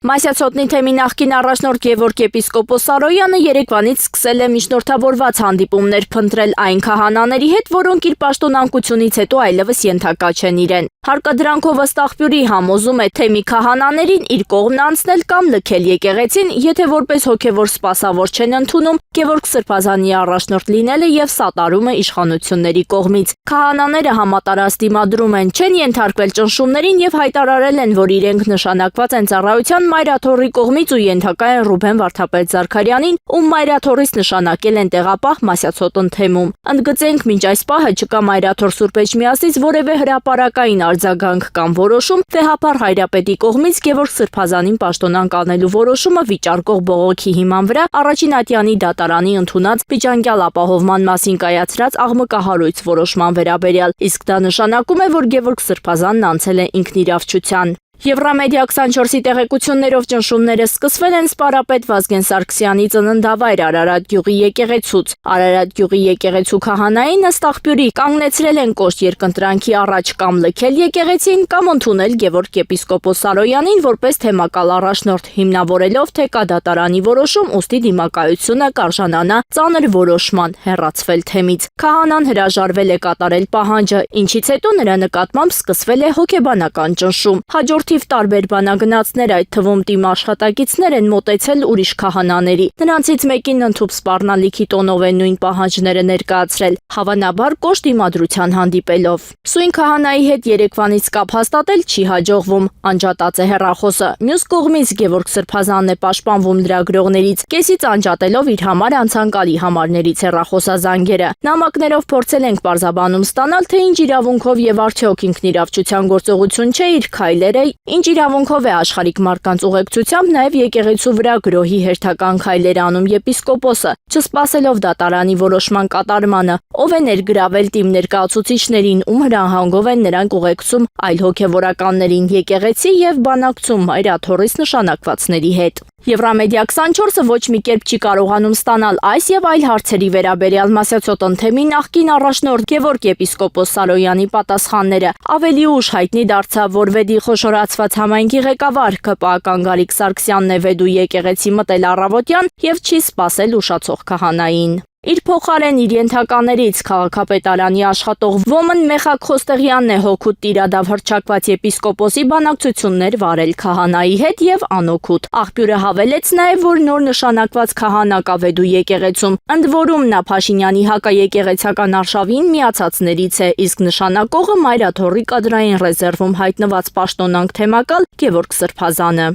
Մասյացոտնի թեմի նախկին առաջնորդ Գևորգ եպիսկոպոս Սարոյանը երեկվանից սկսել է միջնորդավորված հանդիպումներ փնտրել այն քահանաների հետ, որոնք իր պաշտոնանկությունից հետո այլևս ենթակա չեն իրեն։ Հարկադրանքով ըստ աղբյուրի համոզում է թեմի քահանաներին իր կողմն անցնել կամ լքել եկեղեցին, եթե որպես հոգևոր սպասավոր չեն ընդունում Գևորգ Սրբազանի առաջնորդ լինելը եւ սատարումը իշխանությունների կողմից։ Քահանաները համատարած դիմադրում են, չեն ենթարկվել ճնշումներին եւ հայտարարել են, որ իրենք նշանակված են ծառայության Մայրաթորի կողմից ու ենթակա են Ռուբեն Վարդապետ Զարքարյանին, ում Մայրաթորից նշանակել են տեղապահ Մասյացոտ թեմում։ Ընդգծենք, մինչ այս պահը չկա Մայրաթոր Սուրբ Էջմիածից որևէ հրապարակային արձագանք կամ որոշում վեհապար Հայրապետի կողմից Գևորգ Սրբազանին պաշտոնանկ անելու որոշումը վիճարկող բողոքի հիման վրա առաջին ատյանի դատարանի ընդունած միջանկյալ ապահովման մասին կայացրած աղմկահարույց որոշման վերաբերյալ, իսկ դա նշանակում է, որ Գևորգ Սրբազանն անցել է ինքնիրավչության։ Եվրամեդիա 24-ի տեղեկություններով ճնշումները սկսվել են սպարապետ Վազգեն Սարգսյանի ծննդավայր Արարատ գյուղի եկեղեցուց։ Արարատ գյուղի եկեղեցու քահանային ըստ աղբյուրի կանգնեցրել են կոշտ երկընտրանքի առաջ կամ լքել եկեղեցին կամ ընդունել Գևորգ եպիսկոպոս Սարոյանին որպես թեմակալ առաջնորդ, հիմնավորելով թե կա դատարանի որոշում, ուստի դիմակայությունը կարժանանա ծանր որոշման, հեռացվել թեմից։ Քահանան հրաժարվել է կատարել պահանջը, ինչից հետո նրա նկատմամբ սկսվել է հոգեբանական ճնշում։ Հաջորդիվ տարբեր բանագնացներ, այդ թվում թիմ աշխատակիցներ են մոտեցել ուրիշ քահանաների։ Նրանցից մեկին ընդհուպ սպառնալիքի տոնով են նույն պահանջները ներկայացրել, հավանաբար կոշտ դիմադրության հանդիպելով։ Սույն քահանայի հետ երեկվանից կապ հաստատել չի հաջողվում, անջատած է հեռախոսը։ Մյուս կողմից Գևորգ Սրբազանն է պաշտպանվում լրագրողներից, կեսից անջատելով իր համար անցանկալի համարներից հեռախոսազանգերը։ Նամակներով փորձել ենք պարզաբանում ստանալ, թե ինչ իրավունքով եւ արդյոք ինքնիրավչության գործողություն չէ իր քայլերը, ինչ իրավունքով է աշխարհիկ մարդկանց ուղեկցությամբ նաև եկեղեցու վրա գրոհի հերթական քայլեր անում եպիսկոպոսը, չսպասելով դատարանի որոշման կատարմանը, ով է ներգրավել թիմ ներկայացուցիչներին, ում հրահանգով են նրանք ուղեկցում այլ հոգևորականներին եկեղեցի եւ բանակցում Մայրաթորից նշանակվածների հետ։ Եվրամեդիա 24-ը ոչ մի կերպ չի կարողանում ստանալ այս եւ այլ հարցերի վերաբերյալ Մասյացոտ թեմի նախկին առաջնորդ Գևորգ եպիսկոպոս Սարոյանի պատասխանները։ Ավելի ուշ հայտնի դարձավ, որ Վեդի խոշորացված համայնքի ղեկավար ԿՊԱ-ական Գարիկ Սարգսյանն է Վեդու եկեղեցի մտել առավոտյան եւ չի սպասել ուշացող քահանային։ Իր փոխարեն իր ենթականերից քաղաքապետարանի աշխատող Ոմն Մեխակ Խոստեղյանն է հօգուտ տիրադավ հռչակված եպիսկոպոսի բանակցություններ վարել քահանայի հետ եւ անօգուտ։ Աղբյուրը հավելեց նաեւ, որ նոր նշանակված քահանա կա Վեդու եկեղեցում, ընդ որում նա Փաշինյանի հակաեկեղեցական արշավին միացածներից է, իսկ նշանակողը Մայրաթորի կադրային ռեզերվում հայտնված պաշտոնանկ թեմակալ Գևորգ Սրբազանը։